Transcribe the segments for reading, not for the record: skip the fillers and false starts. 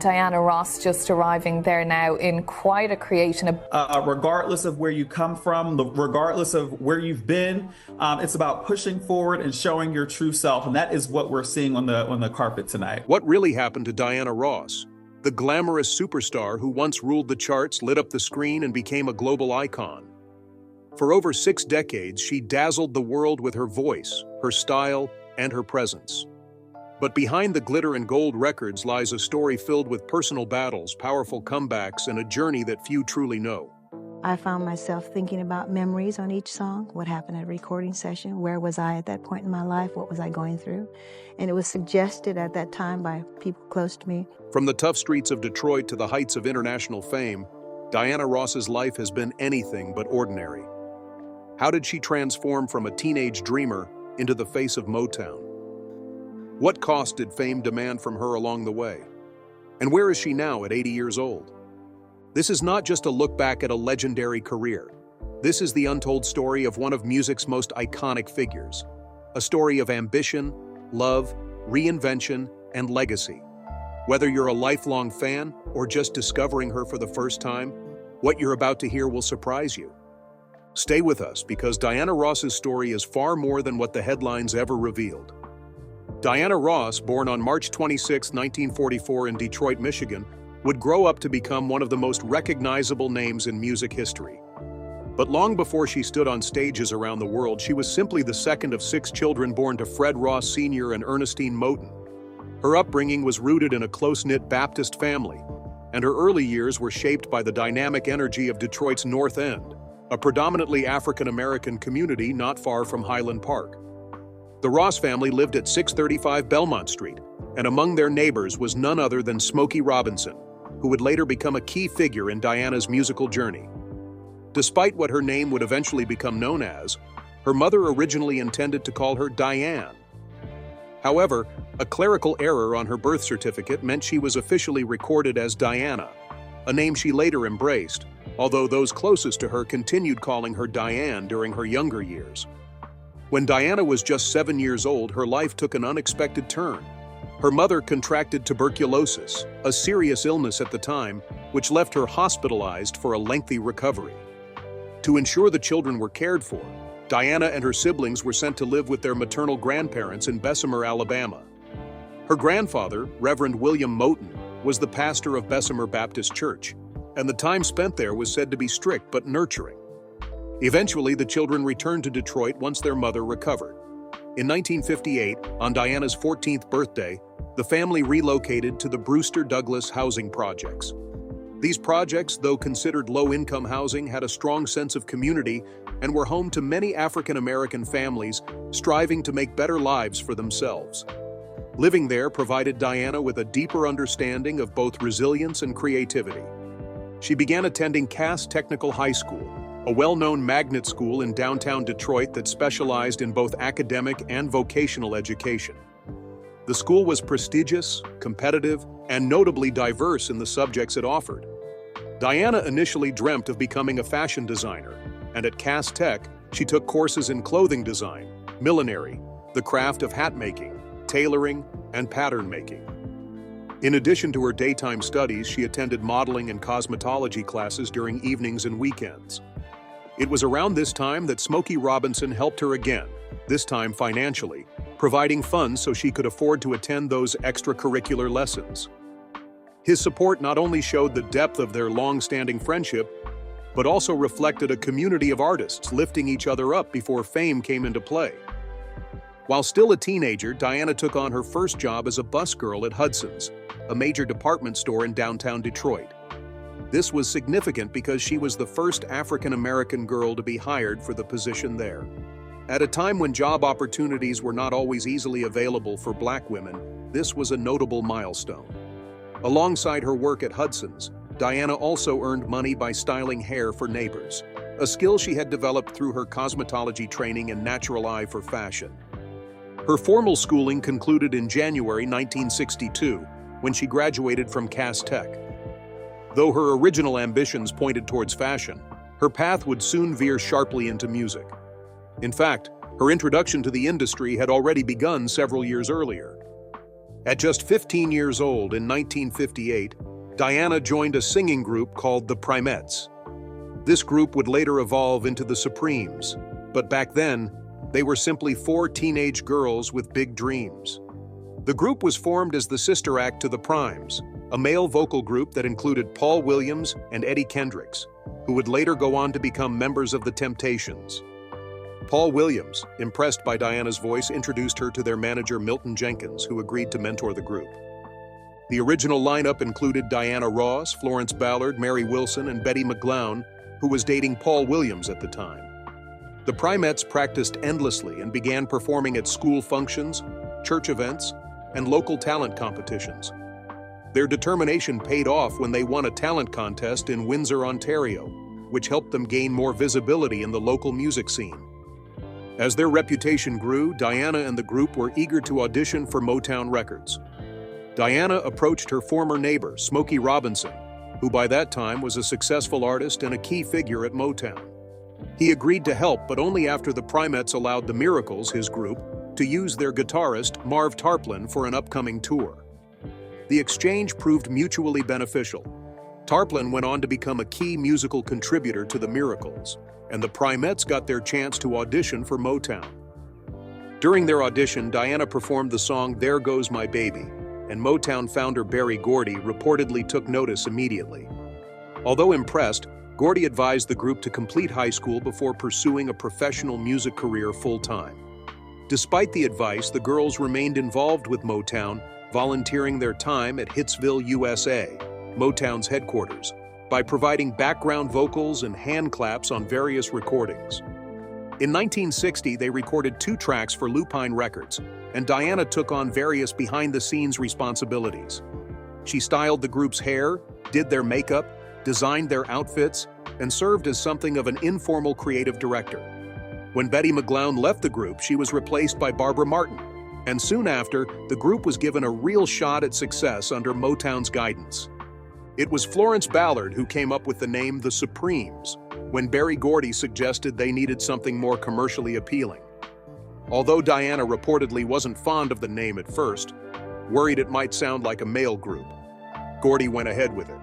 Diana Ross just arriving there now in quite a creation. Regardless of where you come from, regardless of where you've been, it's about pushing forward and showing your true self, and that is what we're seeing on the carpet tonight. What really happened to Diana Ross? The glamorous superstar who once ruled the charts, lit up the screen, and became a global icon. For over 6 decades, she dazzled the world with her voice, her style, and her presence. But behind the glitter and gold records lies a story filled with personal battles, powerful comebacks, and a journey that few truly know. I found myself thinking about memories on each song, what happened at a recording session, where was I at that point in my life, what was I going through? And it was suggested at that time by people close to me. From the tough streets of Detroit to the heights of international fame, Diana Ross's life has been anything but ordinary. How did she transform from a teenage dreamer into the face of Motown? What cost did fame demand from her along the way? And where is she now at 80 years old? This is not just a look back at a legendary career. This is the untold story of one of music's most iconic figures. A story of ambition, love, reinvention, and legacy. Whether you're a lifelong fan or just discovering her for the first time, what you're about to hear will surprise you. Stay with us because Diana Ross's story is far more than what the headlines ever revealed. Diana Ross, born on March 26, 1944 in Detroit, Michigan, would grow up to become one of the most recognizable names in music history. But long before she stood on stages around the world, she was simply the second of 6 children born to Fred Ross Sr. and Ernestine Moten. Her upbringing was rooted in a close-knit Baptist family, and her early years were shaped by the dynamic energy of Detroit's North End, a predominantly African-American community not far from Highland Park. The Ross family lived at 635 Belmont Street, and among their neighbors was none other than Smokey Robinson, who would later become a key figure in Diana's musical journey. Despite what her name would eventually become known as, her mother originally intended to call her Diane. However, a clerical error on her birth certificate meant she was officially recorded as Diana, a name she later embraced, although those closest to her continued calling her Diane during her younger years. When Diana was just 7 years old, her life took an unexpected turn. Her mother contracted tuberculosis, a serious illness at the time, which left her hospitalized for a lengthy recovery. To ensure the children were cared for, Diana and her siblings were sent to live with their maternal grandparents in Bessemer, Alabama. Her grandfather, Reverend William Moten, was the pastor of Bessemer Baptist Church, and the time spent there was said to be strict but nurturing. Eventually, the children returned to Detroit once their mother recovered. In 1958, on Diana's 14th birthday, the family relocated to the Brewster Douglas housing projects. These projects, though considered low-income housing, had a strong sense of community and were home to many African-American families striving to make better lives for themselves. Living there provided Diana with a deeper understanding of both resilience and creativity. She began attending Cass Technical High School, a well-known magnet school in downtown Detroit that specialized in both academic and vocational education. The school was prestigious, competitive, and notably diverse in the subjects it offered. Diana initially dreamt of becoming a fashion designer, and at Cass Tech, she took courses in clothing design, millinery, the craft of hat making, tailoring, and pattern making. In addition to her daytime studies, she attended modeling and cosmetology classes during evenings and weekends. It was around this time that Smokey Robinson helped her again, this time financially, providing funds so she could afford to attend those extracurricular lessons. His support not only showed the depth of their long-standing friendship, but also reflected a community of artists lifting each other up before fame came into play. While still a teenager, Diana took on her first job as a busgirl at Hudson's, a major department store in downtown Detroit. This was significant because she was the first African-American girl to be hired for the position there. At a time when job opportunities were not always easily available for Black women, this was a notable milestone. Alongside her work at Hudson's, Diana also earned money by styling hair for neighbors, a skill she had developed through her cosmetology training and natural eye for fashion. Her formal schooling concluded in January 1962, when she graduated from Cass Tech. Though her original ambitions pointed towards fashion, her path would soon veer sharply into music. In fact, her introduction to the industry had already begun several years earlier. At just 15 years old in 1958, Diana joined a singing group called the Primettes. This group would later evolve into the Supremes, but back then, they were simply 4 teenage girls with big dreams. The group was formed as the sister act to the Primes, a male vocal group that included Paul Williams and Eddie Kendricks, who would later go on to become members of the Temptations. Paul Williams, impressed by Diana's voice, introduced her to their manager Milton Jenkins, who agreed to mentor the group. The original lineup included Diana Ross, Florence Ballard, Mary Wilson, and Betty McGlown, who was dating Paul Williams at the time. The Primettes practiced endlessly and began performing at school functions, church events, and local talent competitions. Their determination paid off when they won a talent contest in Windsor, Ontario, which helped them gain more visibility in the local music scene. As their reputation grew, Diana and the group were eager to audition for Motown Records. Diana approached her former neighbor, Smokey Robinson, who by that time was a successful artist and a key figure at Motown. He agreed to help, but only after the Primettes allowed the Miracles, his group, to use their guitarist, Marv Tarplin, for an upcoming tour. The exchange proved mutually beneficial. Tarplin went on to become a key musical contributor to the Miracles, and the Primettes got their chance to audition for Motown. During their audition, Diana performed the song "There Goes My Baby," and Motown founder Berry Gordy reportedly took notice immediately. Although impressed, Gordy advised the group to complete high school before pursuing a professional music career full-time. Despite the advice, the girls remained involved with Motown, volunteering their time at Hitsville, USA, Motown's headquarters, by providing background vocals and hand claps on various recordings. In 1960, they recorded 2 tracks for Lupine Records, and Diana took on various behind-the-scenes responsibilities. She styled the group's hair, did their makeup, designed their outfits, and served as something of an informal creative director. When Betty McGlown left the group, she was replaced by Barbara Martin, and soon after, the group was given a real shot at success under Motown's guidance. It was Florence Ballard who came up with the name The Supremes, when Berry Gordy suggested they needed something more commercially appealing. Although Diana reportedly wasn't fond of the name at first, worried it might sound like a male group, Gordy went ahead with it.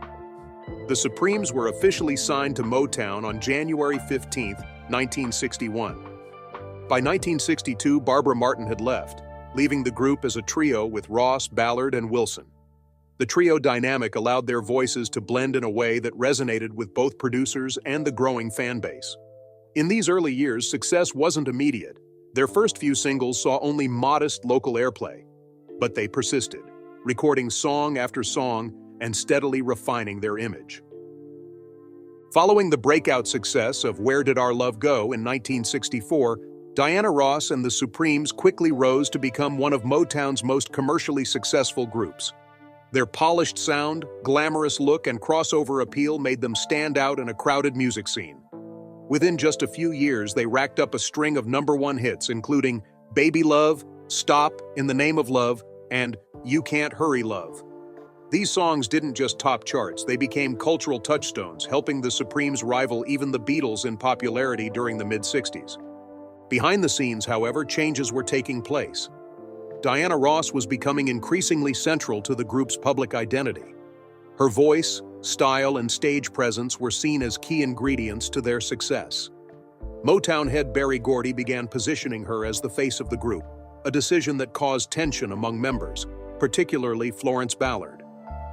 The Supremes were officially signed to Motown on January 15, 1961. By 1962, Barbara Martin had left, leaving the group as a trio with Ross, Ballard, and Wilson. The trio dynamic allowed their voices to blend in a way that resonated with both producers and the growing fan base. In these early years, success wasn't immediate. Their first few singles saw only modest local airplay, but they persisted, recording song after song and steadily refining their image. Following the breakout success of Where Did Our Love Go in 1964, Diana Ross and the Supremes quickly rose to become one of Motown's most commercially successful groups. Their polished sound, glamorous look, and crossover appeal made them stand out in a crowded music scene. Within just a few years, they racked up a string of #1 hits, including Baby Love, Stop, In the Name of Love, and You Can't Hurry Love. These songs didn't just top charts, they became cultural touchstones, helping the Supremes rival even the Beatles in popularity during the mid-60s. Behind the scenes, however, changes were taking place. Diana Ross was becoming increasingly central to the group's public identity. Her voice, style, and stage presence were seen as key ingredients to their success. Motown head Berry Gordy began positioning her as the face of the group, a decision that caused tension among members, particularly Florence Ballard.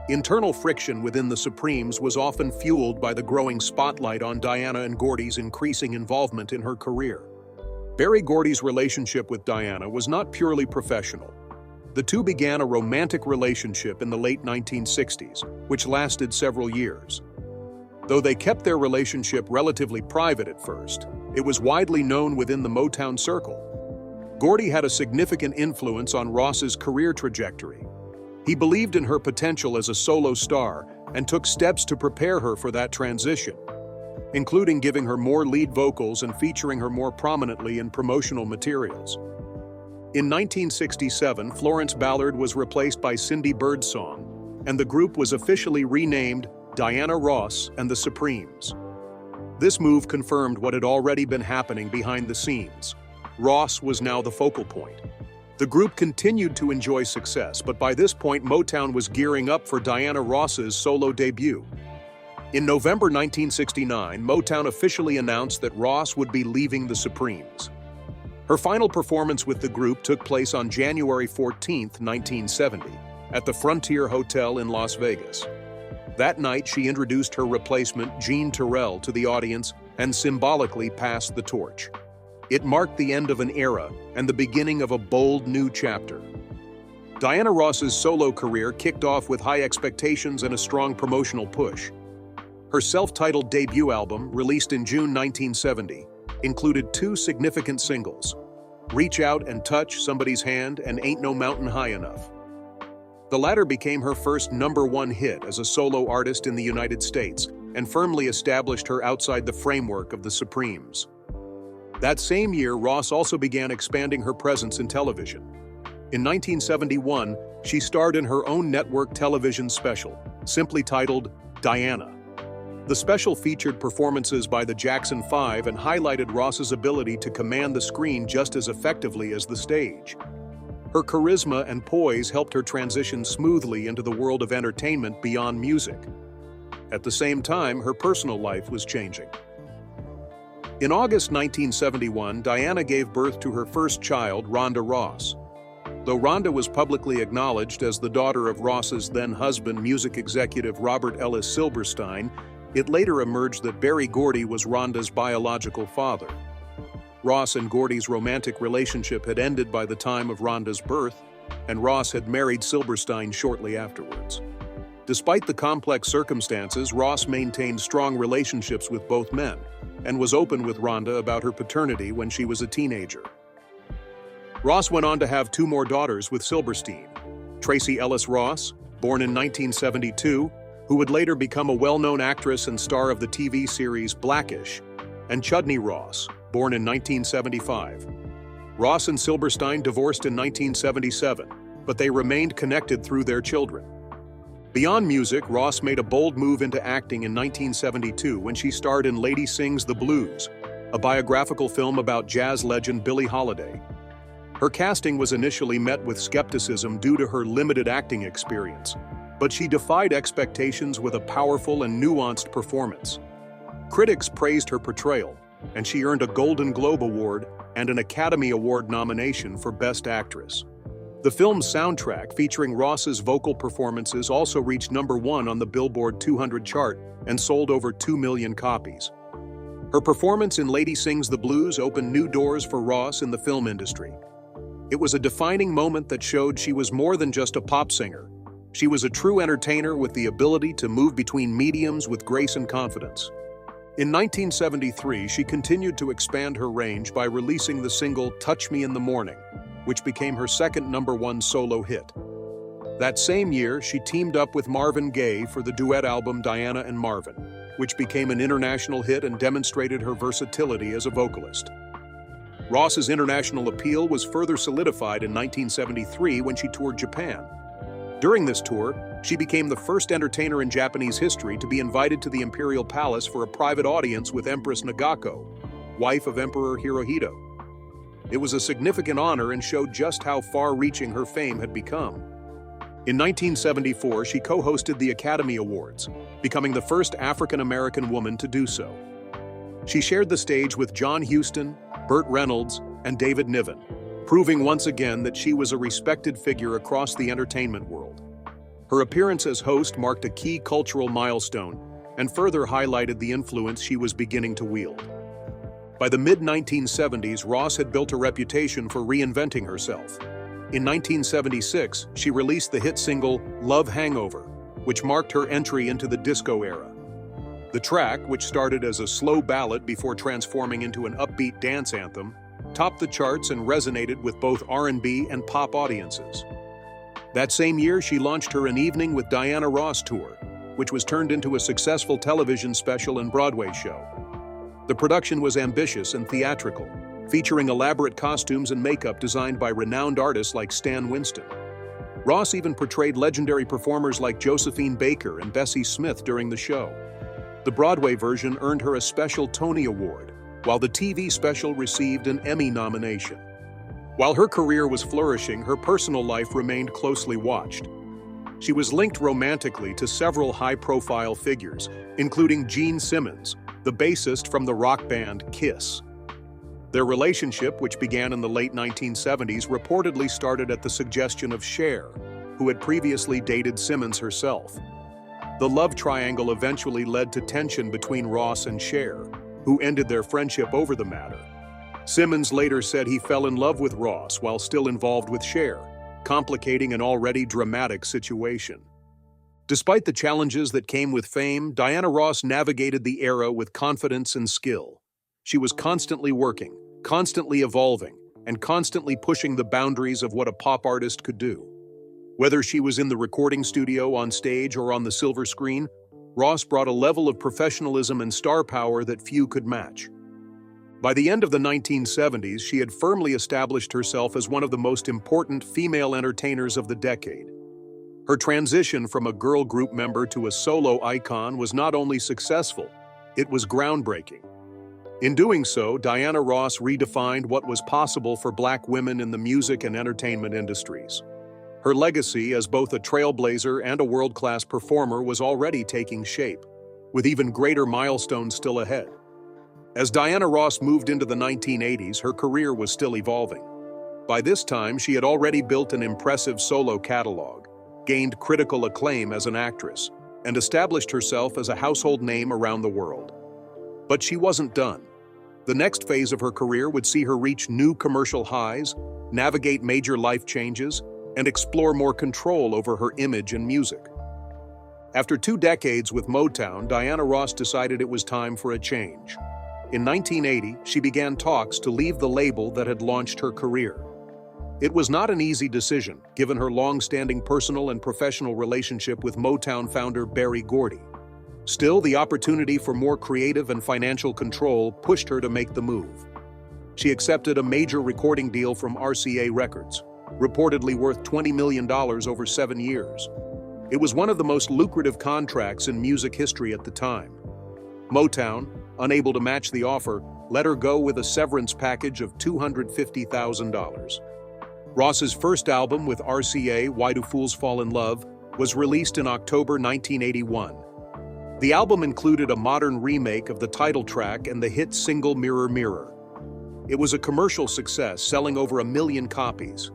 Internal friction within the Supremes was often fueled by the growing spotlight on Diana and Gordy's increasing involvement in her career. Berry Gordy's relationship with Diana was not purely professional. The two began a romantic relationship in the late 1960s, which lasted several years. Though they kept their relationship relatively private at first, it was widely known within the Motown circle. Gordy had a significant influence on Ross's career trajectory. He believed in her potential as a solo star and took steps to prepare her for that transition, including giving her more lead vocals and featuring her more prominently in promotional materials. In 1967, Florence Ballard was replaced by Cindy Birdsong, and the group was officially renamed Diana Ross and the Supremes. This move confirmed what had already been happening behind the scenes. Ross was now the focal point. The group continued to enjoy success, but by this point Motown was gearing up for Diana Ross's solo debut. In November 1969, Motown officially announced that Ross would be leaving the Supremes. Her final performance with the group took place on January 14, 1970, at the Frontier Hotel in Las Vegas. That night, she introduced her replacement, Jean Terrell, to the audience and symbolically passed the torch. It marked the end of an era and the beginning of a bold new chapter. Diana Ross's solo career kicked off with high expectations and a strong promotional push. Her self-titled debut album, released in June 1970, included two significant singles, Reach Out and Touch Somebody's Hand and Ain't No Mountain High Enough. The latter became her first #1 hit as a solo artist in the United States and firmly established her outside the framework of the Supremes. That same year, Ross also began expanding her presence in television. In 1971, she starred in her own network television special, simply titled Diana. The special featured performances by the Jackson 5 and highlighted Ross's ability to command the screen just as effectively as the stage. Her charisma and poise helped her transition smoothly into the world of entertainment beyond music. At the same time, her personal life was changing. In August 1971, Diana gave birth to her first child, Rhonda Ross. Though Rhonda was publicly acknowledged as the daughter of Ross's then-husband, music executive Robert Ellis Silberstein, it later emerged that Berry Gordy was Rhonda's biological father. Ross and Gordy's romantic relationship had ended by the time of Rhonda's birth, and Ross had married Silberstein shortly afterwards. Despite the complex circumstances, Ross maintained strong relationships with both men, and was open with Rhonda about her paternity when she was a teenager. Ross went on to have two more daughters with Silberstein, Tracy Ellis Ross, born in 1972, who would later become a well-known actress and star of the TV series Blackish, and Chudney Ross, born in 1975. Ross and Silberstein divorced in 1977, but they remained connected through their children. Beyond music, Ross made a bold move into acting in 1972 when she starred in Lady Sings the Blues, a biographical film about jazz legend Billie Holiday. Her casting was initially met with skepticism due to her limited acting experience, but she defied expectations with a powerful and nuanced performance. Critics praised her portrayal, and she earned a Golden Globe Award and an Academy Award nomination for Best Actress. The film's soundtrack, featuring Ross's vocal performances, also reached #1 on the Billboard 200 chart and sold over 2 million copies. Her performance in Lady Sings the Blues opened new doors for Ross in the film industry. It was a defining moment that showed she was more than just a pop singer. She was a true entertainer with the ability to move between mediums with grace and confidence. In 1973, she continued to expand her range by releasing the single Touch Me in the Morning, which became her second #1 solo hit. That same year, she teamed up with Marvin Gaye for the duet album Diana and Marvin, which became an international hit and demonstrated her versatility as a vocalist. Ross's international appeal was further solidified in 1973 when she toured Japan. During this tour, she became the first entertainer in Japanese history to be invited to the Imperial Palace for a private audience with Empress Nagako, wife of Emperor Hirohito. It was a significant honor and showed just how far-reaching her fame had become. In 1974, she co-hosted the Academy Awards, becoming the first African-American woman to do so. She shared the stage with John Huston, Burt Reynolds, and David Niven, proving once again that she was a respected figure across the entertainment world. Her appearance as host marked a key cultural milestone and further highlighted the influence she was beginning to wield. By the mid-1970s, Ross had built a reputation for reinventing herself. In 1976, she released the hit single Love Hangover, which marked her entry into the disco era. The track, which started as a slow ballad before transforming into an upbeat dance anthem, topped the charts and resonated with both R&B and pop audiences. That same year, she launched her An Evening with Diana Ross tour, which was turned into a successful television special and Broadway show. The production was ambitious and theatrical, featuring elaborate costumes and makeup designed by renowned artists like Stan Winston. Ross even portrayed legendary performers like Josephine Baker and Bessie Smith during the show. The Broadway version earned her a special Tony Award, while the TV special received an Emmy nomination. While her career was flourishing, her personal life remained closely watched. She was linked romantically to several high-profile figures, including Gene Simmons, the bassist from the rock band Kiss. Their relationship, which began in the late 1970s, reportedly started at the suggestion of Cher, who had previously dated Simmons herself. The love triangle eventually led to tension between Ross and Cher, who ended their friendship over the matter. Simmons later said he fell in love with Ross while still involved with Cher, complicating an already dramatic situation. Despite the challenges that came with fame, Diana Ross navigated the era with confidence and skill. She was constantly working, constantly evolving, and constantly pushing the boundaries of what a pop artist could do. Whether she was in the recording studio, on stage, or on the silver screen, Ross brought a level of professionalism and star power that few could match. By the end of the 1970s, she had firmly established herself as one of the most important female entertainers of the decade. Her transition from a girl group member to a solo icon was not only successful, it was groundbreaking. In doing so, Diana Ross redefined what was possible for Black women in the music and entertainment industries. Her legacy as both a trailblazer and a world-class performer was already taking shape, with even greater milestones still ahead. As Diana Ross moved into the 1980s, her career was still evolving. By this time, she had already built an impressive solo catalog, gained critical acclaim as an actress, and established herself as a household name around the world. But she wasn't done. The next phase of her career would see her reach new commercial highs, navigate major life changes, and explore more control over her image and music. After 2 decades with Motown, Diana Ross decided it was time for a change. In 1980, she began talks to leave the label that had launched her career. It was not an easy decision, given her long-standing personal and professional relationship with Motown founder Berry Gordy. Still, the opportunity for more creative and financial control pushed her to make the move. She accepted a major recording deal from RCA Records, reportedly worth $20 million over 7 years. It was one of the most lucrative contracts in music history at the time. Motown, unable to match the offer, let her go with a severance package of $250,000. Ross's first album with RCA, Why Do Fools Fall in Love, was released in October 1981. The album included a modern remake of the title track and the hit single Mirror Mirror. It was a commercial success, selling over 1 million copies.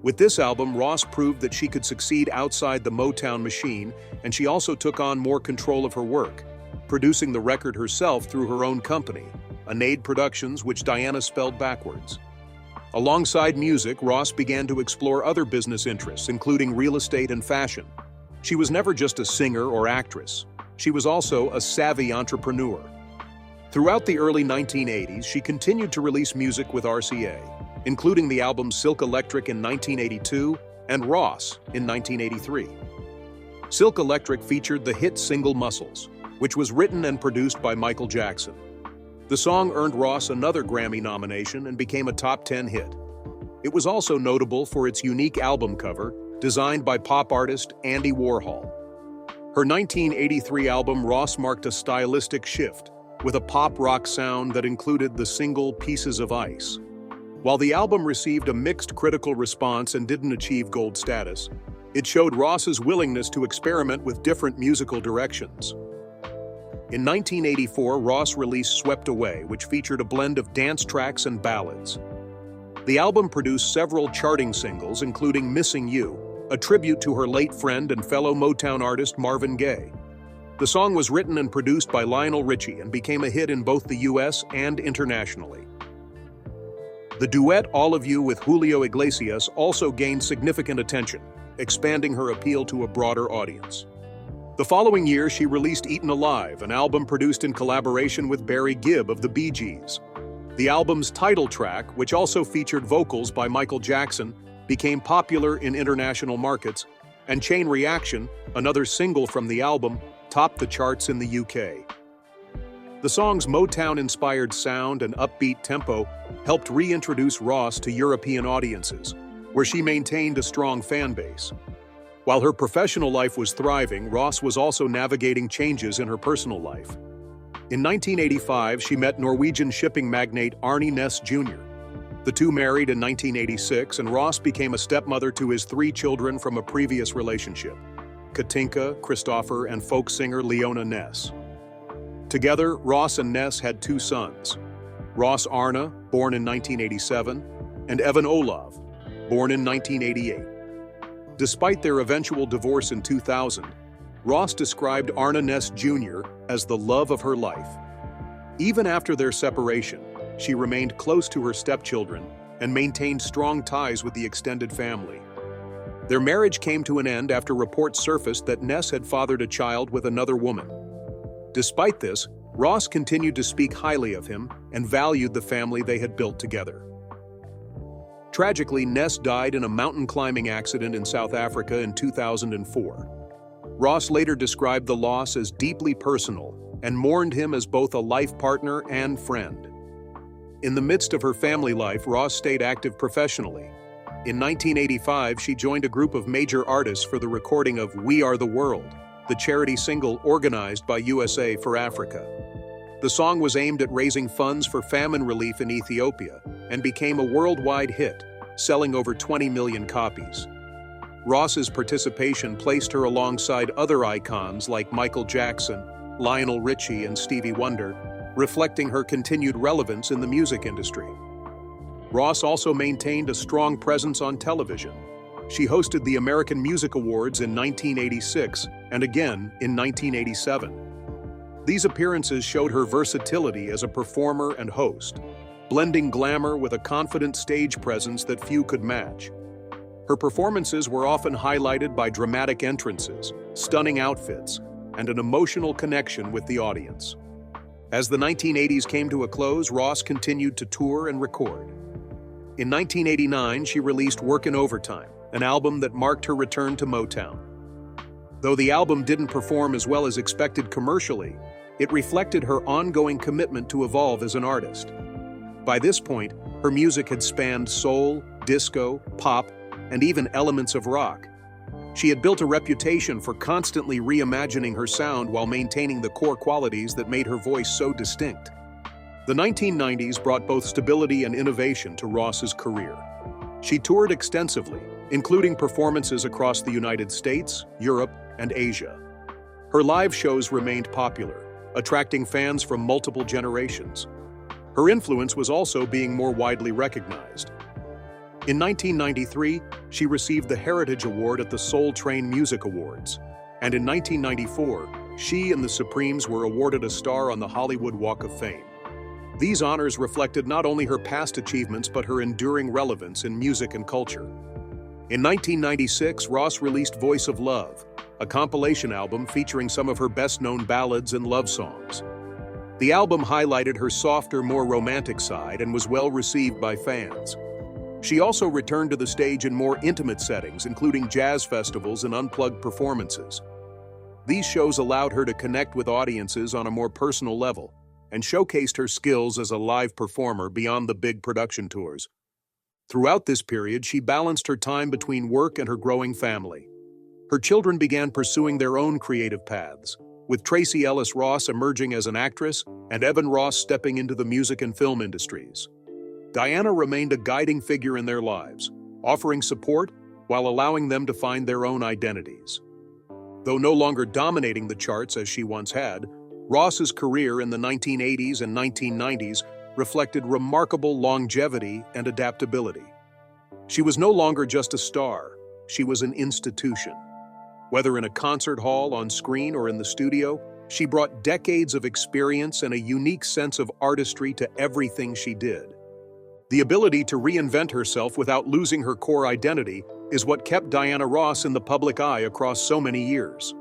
With this album, Ross proved that she could succeed outside the Motown machine, and she also took on more control of her work, producing the record herself through her own company, Anade Productions, which Diana spelled backwards. Alongside music, Ross began to explore other business interests, including real estate and fashion. She was never just a singer or actress. She was also a savvy entrepreneur. Throughout the early 1980s, she continued to release music with RCA, including the albums Silk Electric in 1982 and Ross in 1983. Silk Electric featured the hit single Muscles, which was written and produced by Michael Jackson. The song earned Ross another Grammy nomination and became a top 10 hit. It was also notable for its unique album cover, designed by pop artist Andy Warhol. Her 1983 album Ross marked a stylistic shift, with a pop-rock sound that included the single Pieces of Ice. While the album received a mixed critical response and didn't achieve gold status, it showed Ross's willingness to experiment with different musical directions. In 1984, Ross released Swept Away, which featured a blend of dance tracks and ballads. The album produced several charting singles, including Missing You, a tribute to her late friend and fellow Motown artist Marvin Gaye. The song was written and produced by Lionel Richie and became a hit in both the US and internationally. The duet All of You with Julio Iglesias also gained significant attention, expanding her appeal to a broader audience. The following year, she released Eaten Alive, an album produced in collaboration with Barry Gibb of the Bee Gees. The album's title track, which also featured vocals by Michael Jackson, became popular in international markets, and Chain Reaction, another single from the album, topped the charts in the UK. The song's Motown-inspired sound and upbeat tempo helped reintroduce Ross to European audiences, where she maintained a strong fan base. While her professional life was thriving, Ross was also navigating changes in her personal life. In 1985, she met Norwegian shipping magnate Arne Næss Jr. The two married in 1986, and Ross became a stepmother to his 3 children from a previous relationship: Katinka, Christopher, and folk singer Leona Ness. Together, Ross and Ness had 2 sons: Ross Arne, born in 1987, and Evan Olav, born in 1988. Despite their eventual divorce in 2000, Ross described Arne Ness Jr. as the love of her life. Even after their separation, she remained close to her stepchildren and maintained strong ties with the extended family. Their marriage came to an end after reports surfaced that Ness had fathered a child with another woman. Despite this, Ross continued to speak highly of him and valued the family they had built together. Tragically, Ness died in a mountain climbing accident in South Africa in 2004. Ross later described the loss as deeply personal and mourned him as both a life partner and friend. In the midst of her family life, Ross stayed active professionally. In 1985, she joined a group of major artists for the recording of We Are the World, the charity single organized by USA for Africa. The song was aimed at raising funds for famine relief in Ethiopia and became a worldwide hit, selling over 20 million copies. Ross's participation placed her alongside other icons like Michael Jackson, Lionel Richie, and Stevie Wonder, reflecting her continued relevance in the music industry. Ross also maintained a strong presence on television. She hosted the American Music Awards in 1986 and again in 1987. These appearances showed her versatility as a performer and host, blending glamour with a confident stage presence that few could match. Her performances were often highlighted by dramatic entrances, stunning outfits, and an emotional connection with the audience. As the 1980s came to a close, Ross continued to tour and record. In 1989, she released Workin' Overtime, an album that marked her return to Motown. Though the album didn't perform as well as expected commercially, it reflected her ongoing commitment to evolve as an artist. By this point, her music had spanned soul, disco, pop, and even elements of rock. She had built a reputation for constantly reimagining her sound while maintaining the core qualities that made her voice so distinct. The 1990s brought both stability and innovation to Ross's career. She toured extensively, including performances across the United States, Europe, and Asia. Her live shows remained popular, attracting fans from multiple generations. Her influence was also being more widely recognized. In 1993, she received the Heritage Award at the Soul Train Music Awards, and in 1994, she and the Supremes were awarded a star on the Hollywood Walk of Fame. These honors reflected not only her past achievements but her enduring relevance in music and culture. In 1996, Ross released Voice of Love, a compilation album featuring some of her best-known ballads and love songs. The album highlighted her softer, more romantic side and was well received by fans. She also returned to the stage in more intimate settings, including jazz festivals and unplugged performances. These shows allowed her to connect with audiences on a more personal level and showcased her skills as a live performer beyond the big production tours. Throughout this period, she balanced her time between work and her growing family. Her children began pursuing their own creative paths, with Tracee Ellis Ross emerging as an actress and Evan Ross stepping into the music and film industries. Diana remained a guiding figure in their lives, offering support while allowing them to find their own identities. Though no longer dominating the charts as she once had, Ross's career in the 1980s and 1990s reflected remarkable longevity and adaptability. She was no longer just a star, she was an institution. Whether in a concert hall, on screen, or in the studio, she brought decades of experience and a unique sense of artistry to everything she did. The ability to reinvent herself without losing her core identity is what kept Diana Ross in the public eye across so many years.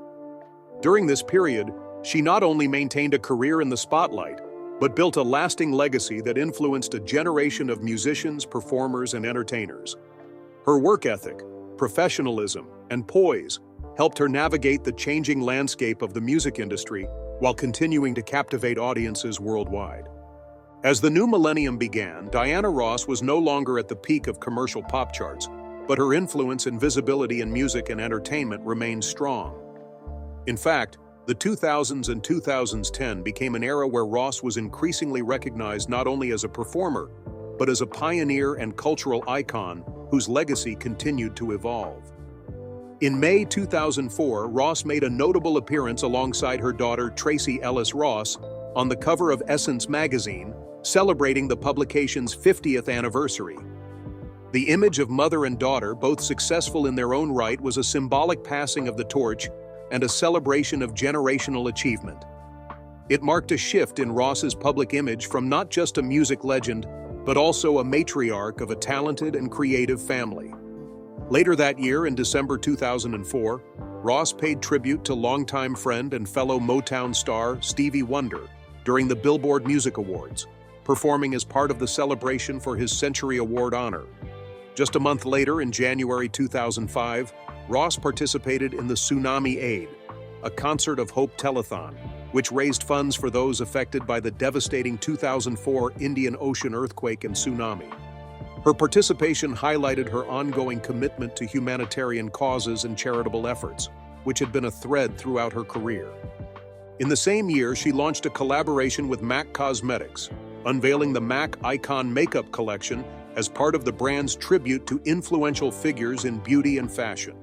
During this period, she not only maintained a career in the spotlight, but built a lasting legacy that influenced a generation of musicians, performers, and entertainers. Her work ethic, professionalism, and poise helped her navigate the changing landscape of the music industry while continuing to captivate audiences worldwide. As the new millennium began, Diana Ross was no longer at the peak of commercial pop charts, but her influence and visibility in music and entertainment remained strong. In fact, the 2000s and 2010 became an era where Ross was increasingly recognized not only as a performer, but as a pioneer and cultural icon whose legacy continued to evolve. In May 2004, Ross made a notable appearance alongside her daughter Tracee Ellis Ross on the cover of Essence magazine, celebrating the publication's 50th anniversary. The image of mother and daughter, both successful in their own right, was a symbolic passing of the torch and a celebration of generational achievement. It marked a shift in Ross's public image from not just a music legend, but also a matriarch of a talented and creative family. Later that year, in December 2004, Ross paid tribute to longtime friend and fellow Motown star Stevie Wonder during the Billboard Music Awards, performing as part of the celebration for his Century Award honor. Just a month later, in January 2005, Ross participated in the Tsunami Aid, a Concert of Hope telethon, which raised funds for those affected by the devastating 2004 Indian Ocean earthquake and tsunami. Her participation highlighted her ongoing commitment to humanitarian causes and charitable efforts, which had been a thread throughout her career. In the same year, she launched a collaboration with MAC Cosmetics, unveiling the MAC Icon Makeup Collection as part of the brand's tribute to influential figures in beauty and fashion.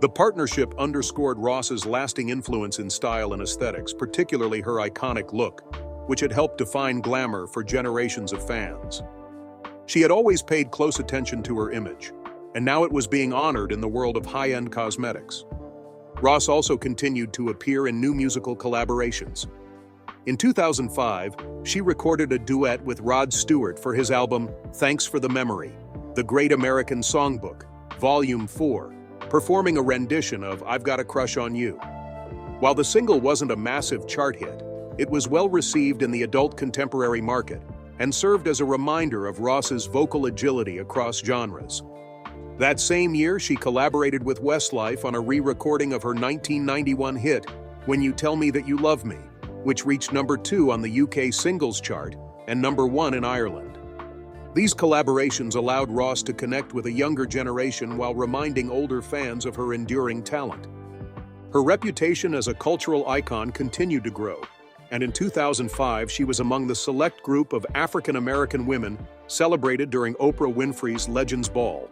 The partnership underscored Ross's lasting influence in style and aesthetics, particularly her iconic look, which had helped define glamour for generations of fans. She had always paid close attention to her image, and now it was being honored in the world of high-end cosmetics. Ross also continued to appear in new musical collaborations. In 2005, she recorded a duet with Rod Stewart for his album Thanks for the Memory, The Great American Songbook, Volume 4, performing a rendition of I've Got a Crush on You. While the single wasn't a massive chart hit, it was well received in the adult contemporary market and served as a reminder of Ross's vocal agility across genres. That same year, she collaborated with Westlife on a re-recording of her 1991 hit, When You Tell Me That You Love Me, which reached #2 on the UK singles chart and #1 in Ireland. These collaborations allowed Ross to connect with a younger generation while reminding older fans of her enduring talent. Her reputation as a cultural icon continued to grow, and in 2005 she was among the select group of African-American women celebrated during Oprah Winfrey's Legends Ball.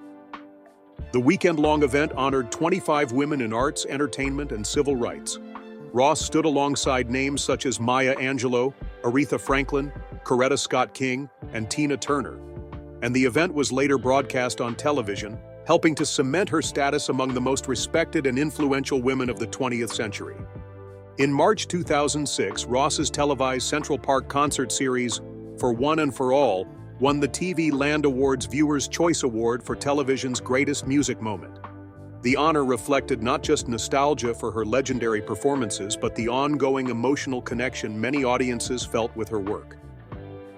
The weekend-long event honored 25 women in arts, entertainment, and civil rights. Ross stood alongside names such as Maya Angelou, Aretha Franklin, Coretta Scott King, and Tina Turner, and the event was later broadcast on television, helping to cement her status among the most respected and influential women of the 20th century. In March 2006, Ross's televised Central Park concert series, For One and For All, won the TV Land Awards Viewers' Choice Award for television's greatest music moment. The honor reflected not just nostalgia for her legendary performances, but the ongoing emotional connection many audiences felt with her work.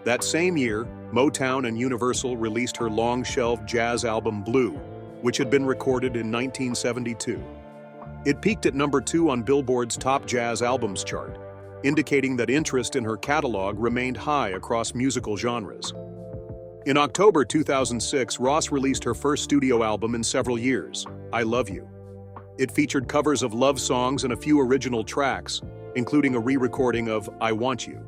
That same year, Motown and Universal released her long-shelved jazz album Blue, which had been recorded in 1972. It peaked at #2 on Billboard's Top Jazz Albums chart, indicating that interest in her catalog remained high across musical genres. In October 2006, Ross released her first studio album in several years, I Love You. It featured covers of love songs and a few original tracks, including a re-recording of I Want You.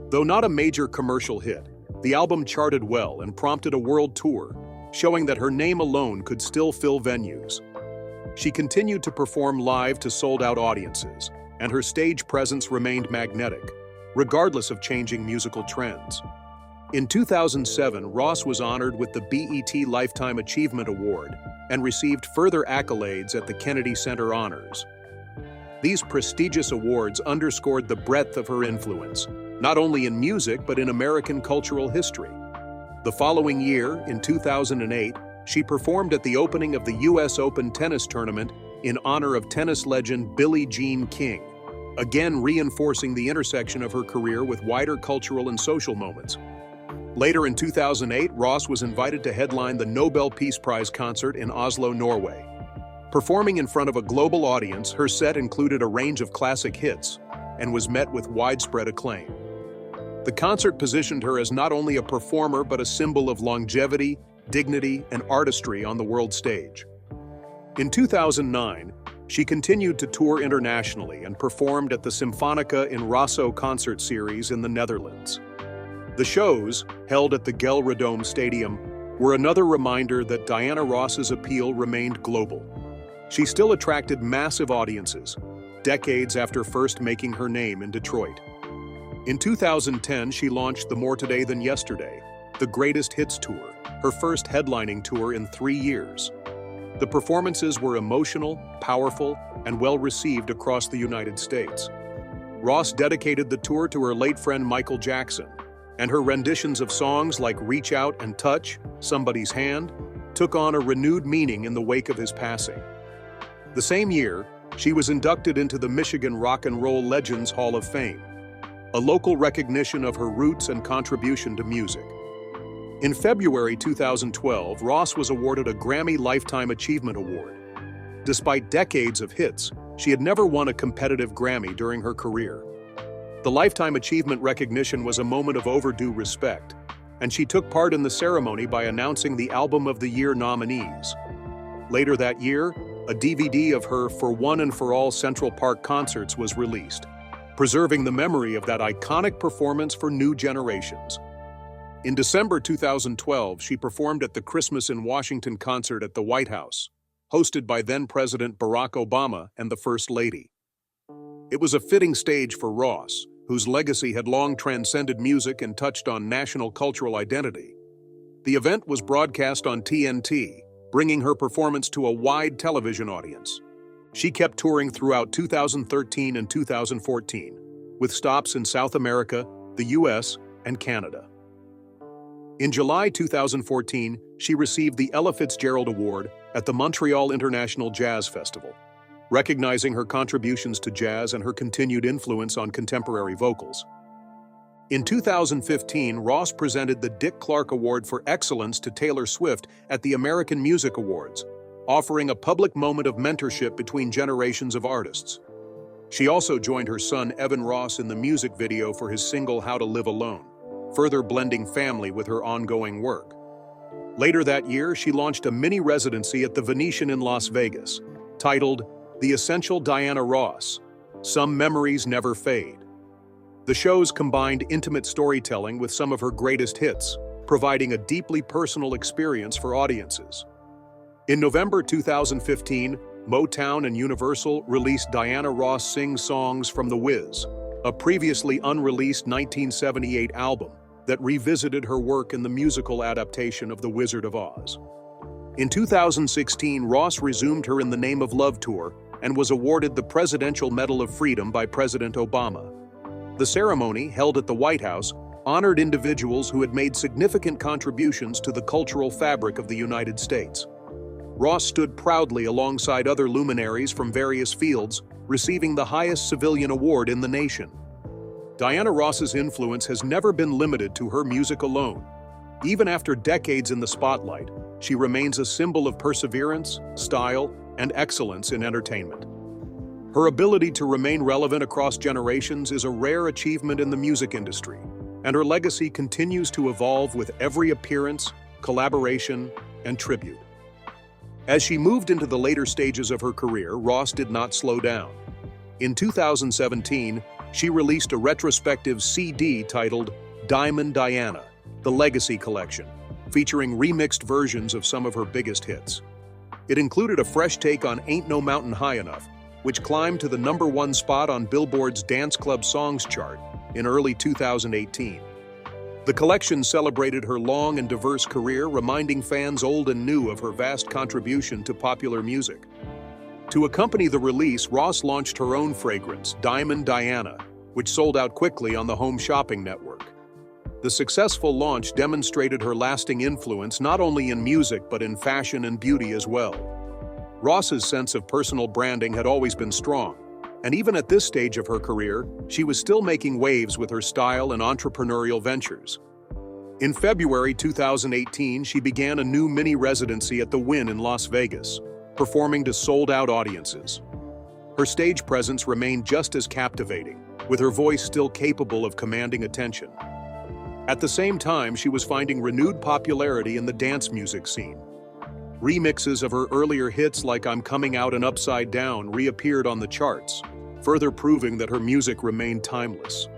Though not a major commercial hit, the album charted well and prompted a world tour, showing that her name alone could still fill venues. She continued to perform live to sold-out audiences, and her stage presence remained magnetic, regardless of changing musical trends. In 2007, Ross was honored with the BET Lifetime Achievement Award and received further accolades at the Kennedy Center Honors. These prestigious awards underscored the breadth of her influence, not only in music but in American cultural history. The following year, in 2008, she performed at the opening of the US Open tennis tournament in honor of tennis legend Billie Jean King, again reinforcing the intersection of her career with wider cultural and social moments. Later in 2008, Ross was invited to headline the Nobel Peace Prize concert in Oslo, Norway. Performing in front of a global audience, her set included a range of classic hits and was met with widespread acclaim. The concert positioned her as not only a performer but a symbol of longevity, dignity, and artistry on the world stage. In 2009, she continued to tour internationally and performed at the Symfonica in Rosso concert series in the Netherlands. The shows, held at the Gelredome Stadium, were another reminder that Diana Ross's appeal remained global. She still attracted massive audiences, decades after first making her name in Detroit. In 2010, she launched the More Today Than Yesterday, the Greatest Hits Tour, her first headlining tour in 3 years. The performances were emotional, powerful, and well-received across the United States. Ross dedicated the tour to her late friend Michael Jackson, and her renditions of songs like Reach Out and Touch, Somebody's Hand, took on a renewed meaning in the wake of his passing. The same year, she was inducted into the Michigan Rock and Roll Legends Hall of Fame, a local recognition of her roots and contribution to music. In February 2012, Ross was awarded a Grammy Lifetime Achievement Award. Despite decades of hits, she had never won a competitive Grammy during her career. The Lifetime Achievement recognition was a moment of overdue respect, and she took part in the ceremony by announcing the Album of the Year nominees. Later that year, a DVD of her For One and For All Central Park concerts was released, preserving the memory of that iconic performance for new generations. In December 2012, she performed at the Christmas in Washington concert at the White House, hosted by then-President Barack Obama and the First Lady. It was a fitting stage for Ross, whose legacy had long transcended music and touched on national cultural identity. The event was broadcast on TNT, bringing her performance to a wide television audience. She kept touring throughout 2013 and 2014, with stops in South America, the US, and Canada. In July 2014, she received the Ella Fitzgerald Award at the Montreal International Jazz Festival, recognizing her contributions to jazz and her continued influence on contemporary vocals. In 2015, Ross presented the Dick Clark Award for Excellence to Taylor Swift at the American Music Awards, offering a public moment of mentorship between generations of artists. She also joined her son Evan Ross in the music video for his single How to Live Alone, further blending family with her ongoing work. Later that year, she launched a mini residency at the Venetian in Las Vegas, titled The Essential Diana Ross, Some Memories Never Fade. The shows combined intimate storytelling with some of her greatest hits, providing a deeply personal experience for audiences. In November 2015, Motown and Universal released Diana Ross Sings Songs from the Wiz, a previously unreleased 1978 album that revisited her work in the musical adaptation of The Wizard of Oz. In 2016, Ross resumed her In the Name of Love tour and was awarded the Presidential Medal of Freedom by President Obama. The ceremony, held at the White House, honored individuals who had made significant contributions to the cultural fabric of the United States. Ross stood proudly alongside other luminaries from various fields, receiving the highest civilian award in the nation. Diana Ross's influence has never been limited to her music alone. Even after decades in the spotlight, she remains a symbol of perseverance, style, and excellence in entertainment. Her ability to remain relevant across generations is a rare achievement in the music industry, and her legacy continues to evolve with every appearance, collaboration, and tribute. As she moved into the later stages of her career, Ross did not slow down. In 2017, she released a retrospective CD titled Diamond Diana, The Legacy Collection, featuring remixed versions of some of her biggest hits. It included a fresh take on Ain't No Mountain High Enough, which climbed to the #1 spot on Billboard's Dance Club Songs chart in early 2018. The collection celebrated her long and diverse career, reminding fans old and new of her vast contribution to popular music. To accompany the release, Ross launched her own fragrance, Diamond Diana, which sold out quickly on the Home Shopping Network. The successful launch demonstrated her lasting influence not only in music but in fashion and beauty as well. Ross's sense of personal branding had always been strong, and even at this stage of her career, she was still making waves with her style and entrepreneurial ventures. In February 2018, she began a new mini residency at the Wynn in Las Vegas, performing to sold-out audiences. Her stage presence remained just as captivating, with her voice still capable of commanding attention. At the same time, she was finding renewed popularity in the dance music scene. Remixes of her earlier hits like I'm Coming Out and Upside Down reappeared on the charts, further proving that her music remained timeless.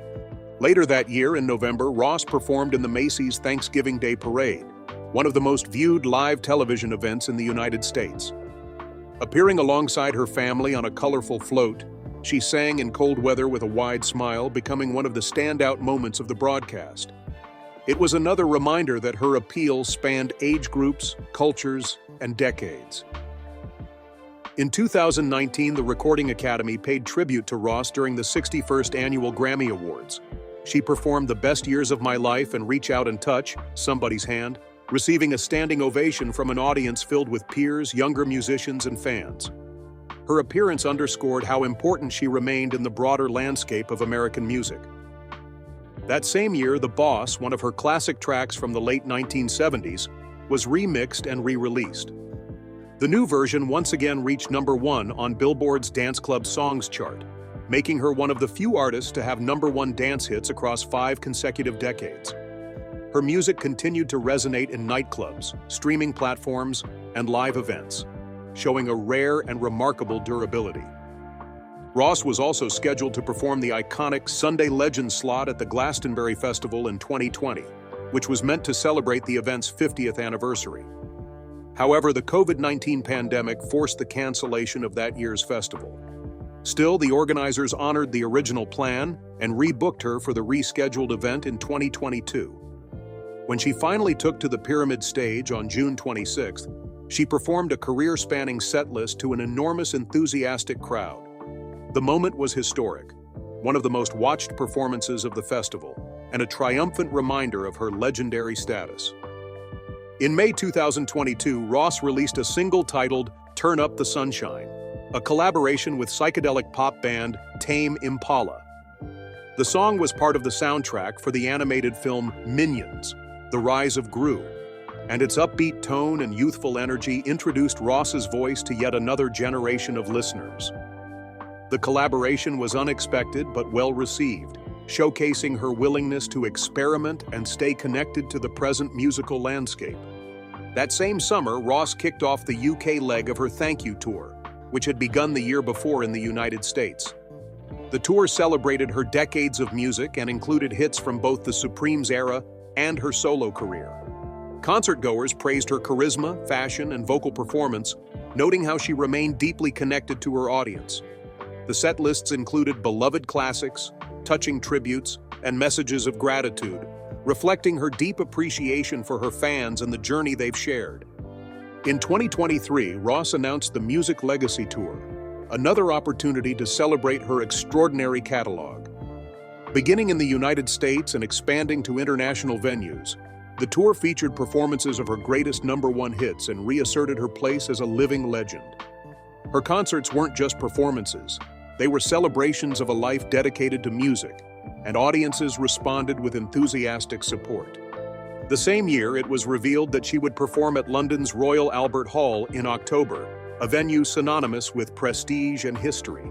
Later that year, in November, Ross performed in the Macy's Thanksgiving Day Parade, one of the most viewed live television events in the United States. Appearing alongside her family on a colorful float, she sang in cold weather with a wide smile, becoming one of the standout moments of the broadcast. It was another reminder that her appeal spanned age groups, cultures, and decades. In 2019, the Recording Academy paid tribute to Ross during the 61st Annual Grammy Awards. She performed The Best Years of My Life and Reach Out and Touch Somebody's Hand, receiving a standing ovation from an audience filled with peers, younger musicians, and fans. Her appearance underscored how important she remained in the broader landscape of American music. That same year, The Boss, one of her classic tracks from the late 1970s, was remixed and re-released. The new version once again reached #1 on Billboard's Dance Club Songs chart, making her one of the few artists to have #1 dance hits across 5 consecutive decades. Her music continued to resonate in nightclubs, streaming platforms, and live events, showing a rare and remarkable durability. Ross was also scheduled to perform the iconic Sunday Legends slot at the Glastonbury Festival in 2020, which was meant to celebrate the event's 50th anniversary. However, the COVID-19 pandemic forced the cancellation of that year's festival. Still, the organizers honored the original plan and rebooked her for the rescheduled event in 2022. When she finally took to the Pyramid stage on June 26th, she performed a career-spanning setlist to an enormous enthusiastic crowd. The moment was historic, one of the most watched performances of the festival, and a triumphant reminder of her legendary status. In May 2022, Ross released a single titled Turn Up the Sunshine, a collaboration with psychedelic pop band Tame Impala. The song was part of the soundtrack for the animated film Minions: The Rise of Gru, and its upbeat tone and youthful energy introduced Ross's voice to yet another generation of listeners. The collaboration was unexpected but well-received, showcasing her willingness to experiment and stay connected to the present musical landscape. That same summer, Ross kicked off the UK leg of her Thank You Tour, which had begun the year before in the United States. The tour celebrated her decades of music and included hits from both the Supremes era and her solo career. Concertgoers praised her charisma, fashion, and vocal performance, noting how she remained deeply connected to her audience. The set lists included beloved classics, touching tributes, and messages of gratitude, reflecting her deep appreciation for her fans and the journey they've shared. In 2023, Ross announced the Music Legacy Tour, another opportunity to celebrate her extraordinary catalog. Beginning in the United States and expanding to international venues, the tour featured performances of her greatest #1 hits and reasserted her place as a living legend. Her concerts weren't just performances, they were celebrations of a life dedicated to music, and audiences responded with enthusiastic support. The same year, it was revealed that she would perform at London's Royal Albert Hall in October, a venue synonymous with prestige and history.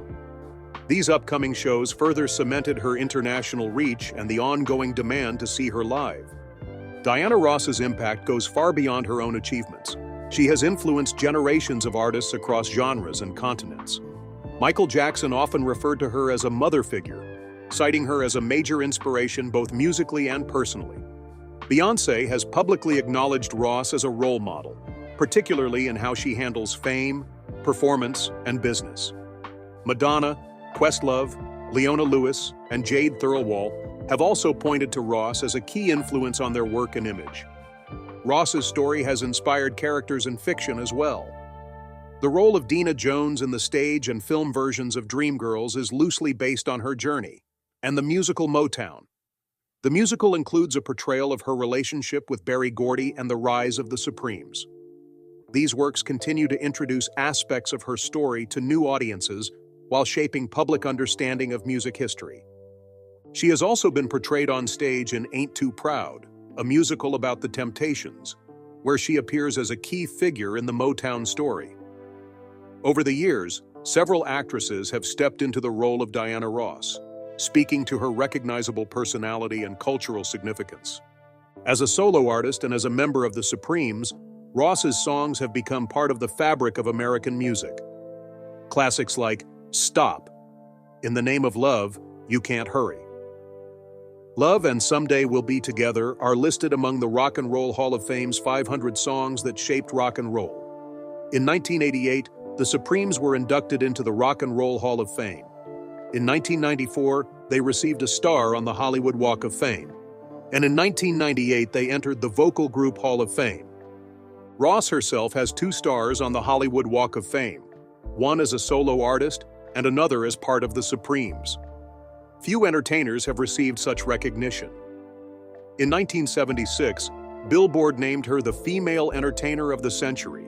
These upcoming shows further cemented her international reach and the ongoing demand to see her live. Diana Ross's impact goes far beyond her own achievements. She has influenced generations of artists across genres and continents. Michael Jackson often referred to her as a mother figure, citing her as a major inspiration both musically and personally. Beyoncé has publicly acknowledged Ross as a role model, particularly in how she handles fame, performance, and business. Madonna, Questlove, Leona Lewis, and Jade Thirlwall have also pointed to Ross as a key influence on their work and image. Ross's story has inspired characters in fiction as well. The role of Dina Jones in the stage and film versions of Dreamgirls is loosely based on her journey, and the musical Motown. The musical includes a portrayal of her relationship with Berry Gordy and the rise of the Supremes. These works continue to introduce aspects of her story to new audiences while shaping public understanding of music history. She has also been portrayed on stage in Ain't Too Proud, a musical about the Temptations, where she appears as a key figure in the Motown story. Over the years, several actresses have stepped into the role of Diana Ross, speaking to her recognizable personality and cultural significance. As a solo artist and as a member of the Supremes, Ross's songs have become part of the fabric of American music. Classics like Stop, In the Name of Love, You Can't Hurry, Love and Someday We'll Be Together are listed among the Rock and Roll Hall of Fame's 500 songs that shaped rock and roll. In 1988, the Supremes were inducted into the Rock and Roll Hall of Fame. In 1994, they received a star on the Hollywood Walk of Fame. And in 1998, they entered the Vocal Group Hall of Fame. Ross herself has 2 stars on the Hollywood Walk of Fame, one as a solo artist and another as part of the Supremes. Few entertainers have received such recognition. In 1976, Billboard named her the Female Entertainer of the Century.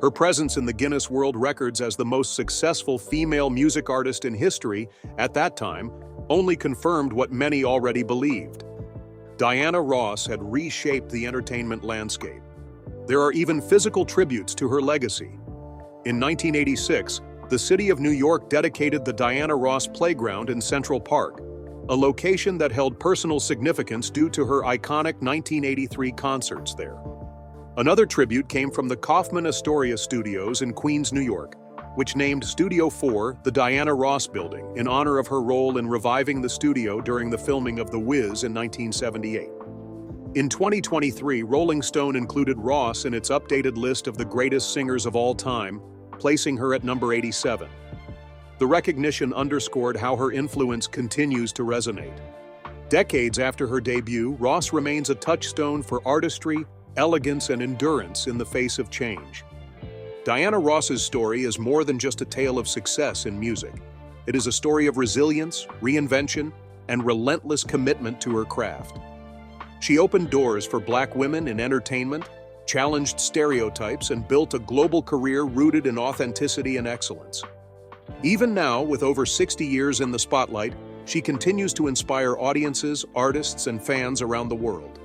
Her presence in the Guinness World Records as the most successful female music artist in history at that time only confirmed what many already believed. Diana Ross had reshaped the entertainment landscape. There are even physical tributes to her legacy. In 1986, the city of New York dedicated the Diana Ross Playground in Central Park, a location that held personal significance due to her iconic 1983 concerts there. Another tribute came from the Kaufman Astoria Studios in Queens, New York, which named Studio 4 the Diana Ross Building in honor of her role in reviving the studio during the filming of The Wiz in 1978. In 2023, Rolling Stone included Ross in its updated list of the greatest singers of all time, placing her at number 87. The recognition underscored how her influence continues to resonate. Decades after her debut, Ross remains a touchstone for artistry, elegance, and endurance in the face of change. Diana Ross's story is more than just a tale of success in music. It is a story of resilience, reinvention, and relentless commitment to her craft. She opened doors for Black women in entertainment, challenged stereotypes, and built a global career rooted in authenticity and excellence. Even now, with over 60 years in the spotlight, she continues to inspire audiences, artists, and fans around the world.